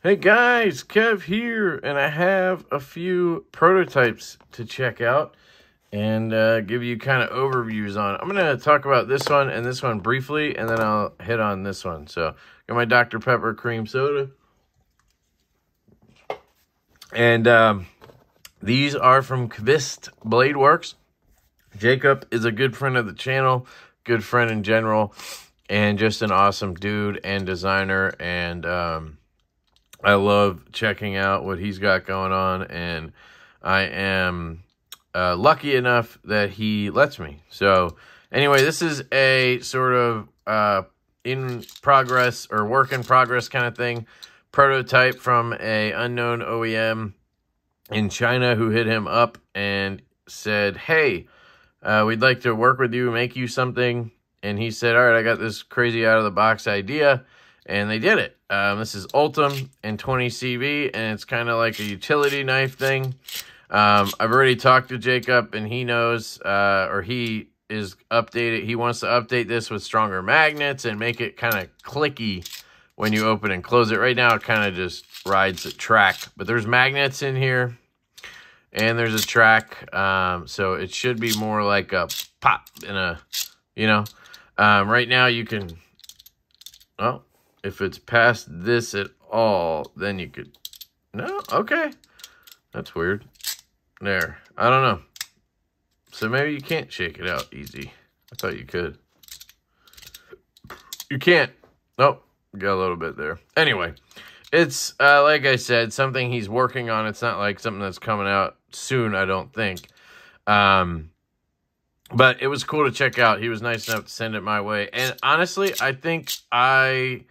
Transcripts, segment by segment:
Hey guys, Kev here, and I have a few prototypes to check out and give you kind of overviews on. I'm going to talk about this one and this one briefly, and then I'll hit on this one. So, got my Dr. Pepper cream soda. And these are from Qvist Blade Works. Jacob is a good friend of the channel, good friend in general, and just an awesome dude and designer, and I love checking out what he's got going on, and I am lucky enough that he lets me. So anyway, this is a sort of in progress or work in progress kind of thing, prototype from a unknown OEM in China who hit him up and said, hey, we'd like to work with you, make you something. And he said, all right, I got this crazy out-of-the-box idea. And they did it. This is Ultim and 20 CV, and it's kind of like a utility knife thing. I've already talked to Jacob, and he knows, or he is updated. He wants to update this with stronger magnets and make it kind of clicky when you open and close it. Right now, it kind of just rides a track. But there's magnets in here, and there's a track. So it should be more like a pop in a, right now you can, well, if it's past this at all, then you could... No? Okay. That's weird. There. I don't know. So maybe you can't shake it out easy. I thought you could. You can't. Nope. Got a little bit there. Anyway. It's, like I said, something he's working on. It's not like something that's coming out soon, I don't think. But it was cool to check out. He was nice enough to send it my way. And honestly, I think I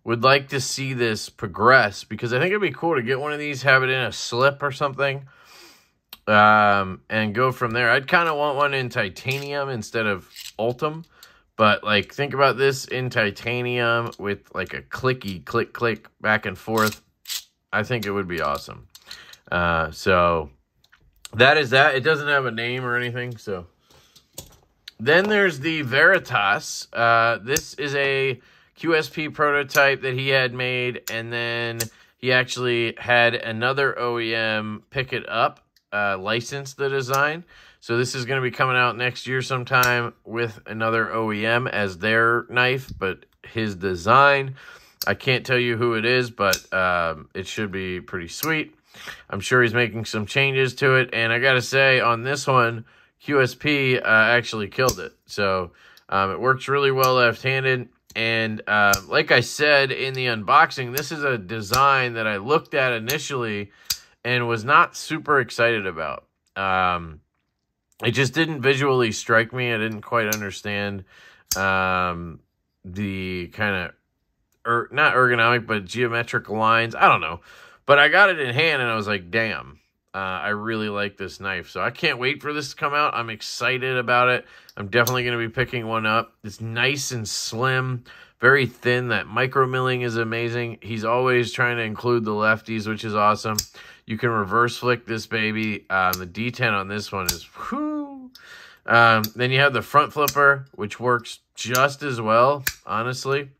would like to see this progress, because I think it'd be cool to get one of these, have it in a slip or something, and go from there. I'd kind of want one in titanium instead of Ultim, but like think about this in titanium with like a clicky click back and forth. I think it would be awesome. So that is that. It doesn't have a name or anything. So then there's the Veritas. This is a QSP prototype that he had made, and then he actually had another OEM pick it up, license the design. So this is going to be coming out next year sometime with another OEM as their knife, but his design. I can't tell you who it is, but it should be pretty sweet. I'm sure he's making some changes to it, and I got to say, on this one, QSP actually killed it. So it works really well left-handed. And like I said in the unboxing, this is a design that I looked at initially and was not super excited about. It just didn't visually strike me. I didn't quite understand the kind of, not ergonomic, but geometric lines. I don't know. But I got it in hand and I was like, damn. I really like this knife, so I can't wait for this to come out. I'm excited about it. I'm definitely going to be picking one up. It's nice and slim, very thin. That micro milling is amazing. He's always trying to include the lefties, which is awesome. You can reverse flick this baby. The D10 on this one is whoo. Then you have the front flipper, which works just as well, honestly.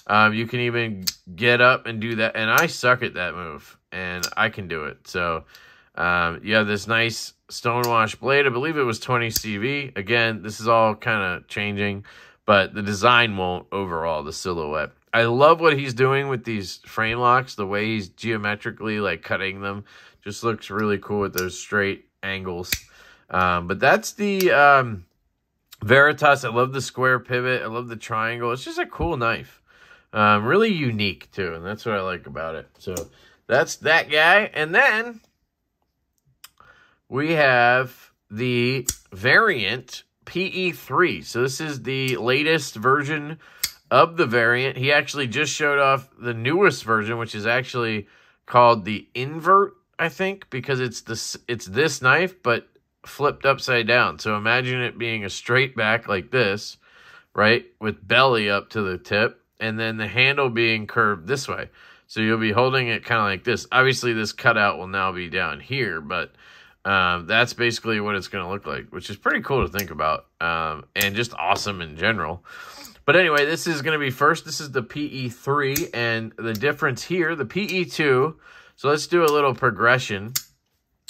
You can even get up and do that, and I suck at that move, and I can do it, so... you have this nice stonewash blade. I believe it was 20 CV. Again, this is all kind of changing, but the design won't overall, the silhouette. I love what he's doing with these frame locks. The way he's geometrically like cutting them just looks really cool with those straight angles. But that's the Veritas. I love the square pivot. I love the triangle. It's just a cool knife. Really unique too, and that's what I like about it. So that's that guy. And then we have the variant PE3. So this is the latest version of the variant. He actually just showed off the newest version, which is actually called the invert, I think, because it's this knife, but flipped upside down. So imagine it being a straight back like this, right, with belly up to the tip, and then the handle being curved this way. So you'll be holding it kind of like this. Obviously, this cutout will now be down here, but that's basically what it's going to look like, which is pretty cool to think about, and just awesome in general. But anyway, this is going to be first. This is the PE3, and the difference here, the PE2. So let's do a little progression.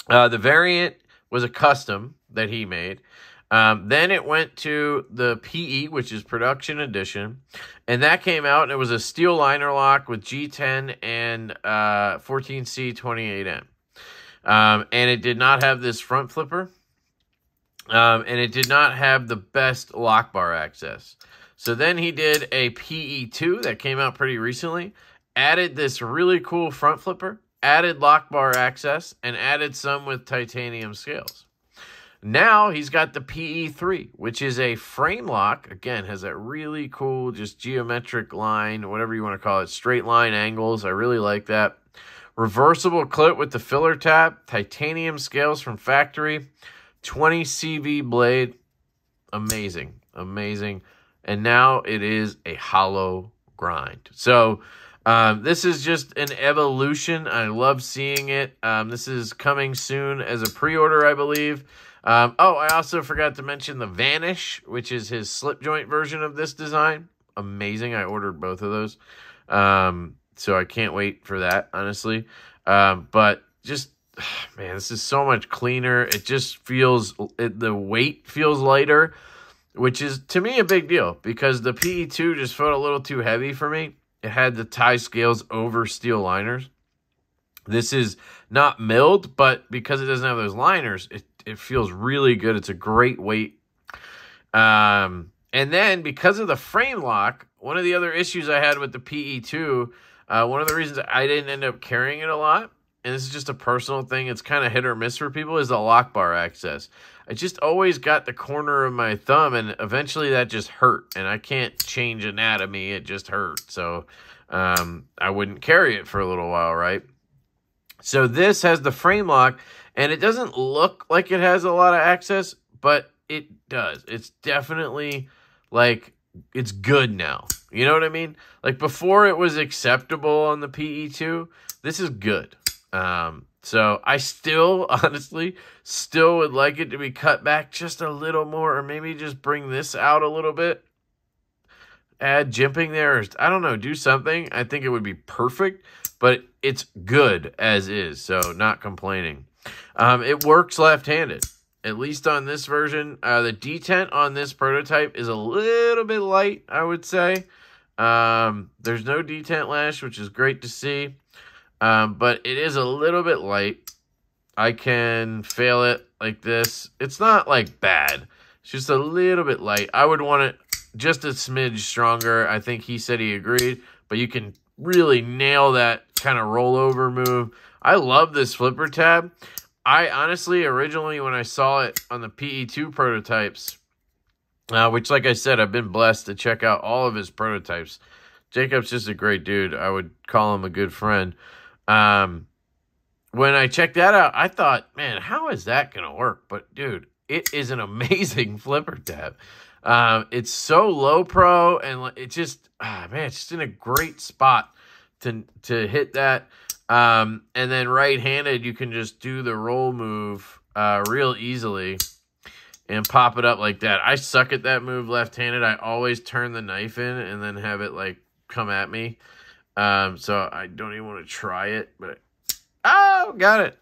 The variant was a custom that he made. Then it went to the PE, which is production edition, and that came out, and it was a steel liner lock with G10 and 14C28N. And it did not have this front flipper, and it did not have the best lock bar access. So then he did a PE2 that came out pretty recently, added this really cool front flipper, added lock bar access, and added some with titanium scales. Now he's got the PE3, which is a frame lock. Again, has that really cool, just geometric line, whatever you want to call it, straight line angles. I really like that. Reversible clip with the filler tab, titanium scales from factory, 20 CV blade. Amazing, amazing. And now it is a hollow grind. So this is just an evolution. I love seeing it. This is coming soon as a pre-order, I believe. I also forgot to mention the Vanish, which is his slip joint version of this design. Amazing. I ordered both of those. So I can't wait for that, honestly. But just, man, this is so much cleaner. It just feels, the weight feels lighter, which is, to me, a big deal, because the PE2 just felt a little too heavy for me. It had the tie scales over steel liners. This is not milled, but because it doesn't have those liners, it feels really good. It's a great weight. And then, because of the frame lock, one of the other issues I had with the PE2, one of the reasons I didn't end up carrying it a lot, and this is just a personal thing, it's kind of hit or miss for people, is the lock bar access. I just always got the corner of my thumb, and eventually that just hurt, and I can't change anatomy. It just hurt. So I wouldn't carry it for a little while, right? So this has the frame lock, and it doesn't look like it has a lot of access, but it does. It's definitely, like, it's good now. You know what I mean? Like, before it was acceptable on the PE2, this is good. So I still, honestly, still would like it to be cut back just a little more, or maybe just bring this out a little bit. Add jimping there, or I don't know, do something. I think it would be perfect, but it's good as is, so not complaining. It works left-handed, at least on this version. The detent on this prototype is a little bit light, I would say. There's no detent lash, which is great to see. But it is a little bit light. I can fail it like this. It's not, like, bad. It's just a little bit light. I would want it just a smidge stronger. I think he said he agreed. But you can really nail that kind of rollover move. I love this flipper tab. I honestly, originally, when I saw it on the PE2 prototypes, which, like I said, I've been blessed to check out all of his prototypes. Jacob's just a great dude. I would call him a good friend. When I checked that out, I thought, man, how is that going to work? But, dude, it is an amazing flipper tab. It's so low pro, and it just, man, it's just in a great spot to hit that. And then right-handed, you can just do the roll move real easily and pop it up like that. I suck at that move left-handed. I always turn the knife in and then have it, like, come at me. So I don't even want to try it, but got it.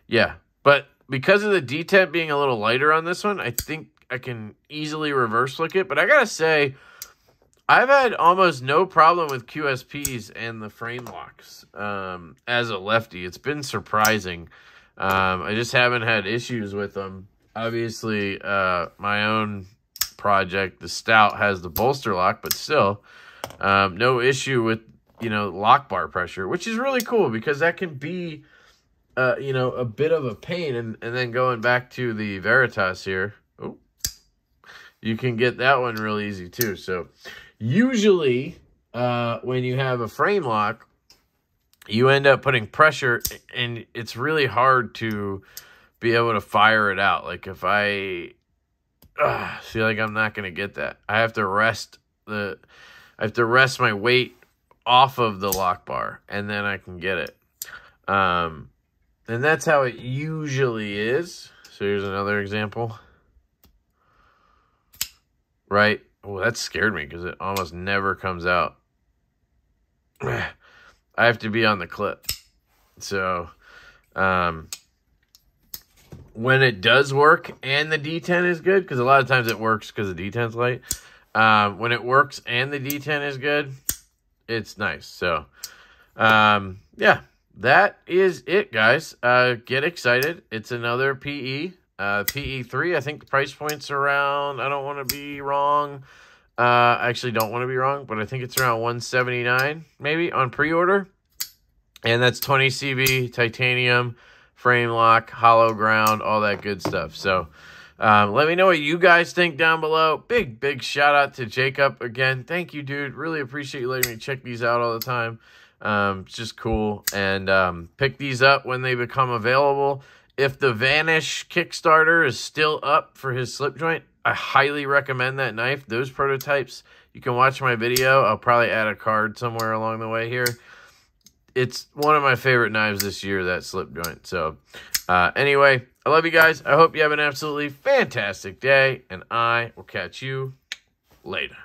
Yeah, but because of the detent being a little lighter on this one, I think I can easily reverse flick it. But I gotta say, I've had almost no problem with QSPs and the frame locks as a lefty. It's been surprising. I just haven't had issues with them. Obviously, my own project, the Stout, has the bolster lock, but still, no issue with, lock bar pressure, which is really cool because that can be, a bit of a pain. And then going back to the Veritas here, you can get that one real easy too. So usually when you have a frame lock, you end up putting pressure, and it's really hard to be able to fire it out. Like if I feel like I'm not going to get that, I have to rest my weight off of the lock bar, and then I can get it. And that's how it usually is. So here's another example. Right? Oh, that scared me because it almost never comes out. I have to be on the clip. So, when it does work and the D10 is good, because a lot of times it works because the D10's light. When it works and the D10 is good, it's nice. So, yeah, that is it, guys. Get excited. It's another PE. PE3, I think the price point's around, I don't want to be wrong. I actually don't want to be wrong, but I think it's around $179 maybe on pre-order. And that's 20 CV, titanium, frame lock, hollow ground, all that good stuff. So let me know what you guys think down below. Big shout out to Jacob again. Thank you, dude. Really appreciate you letting me check these out all the time. It's just cool. And pick these up when they become available. If the Vanish Kickstarter is still up for his slip joint, I highly recommend that knife. Those prototypes, you can watch my video. I'll probably add a card somewhere along the way here. It's one of my favorite knives this year, that slip joint. So, anyway, I love you guys. I hope you have an absolutely fantastic day, and I will catch you later.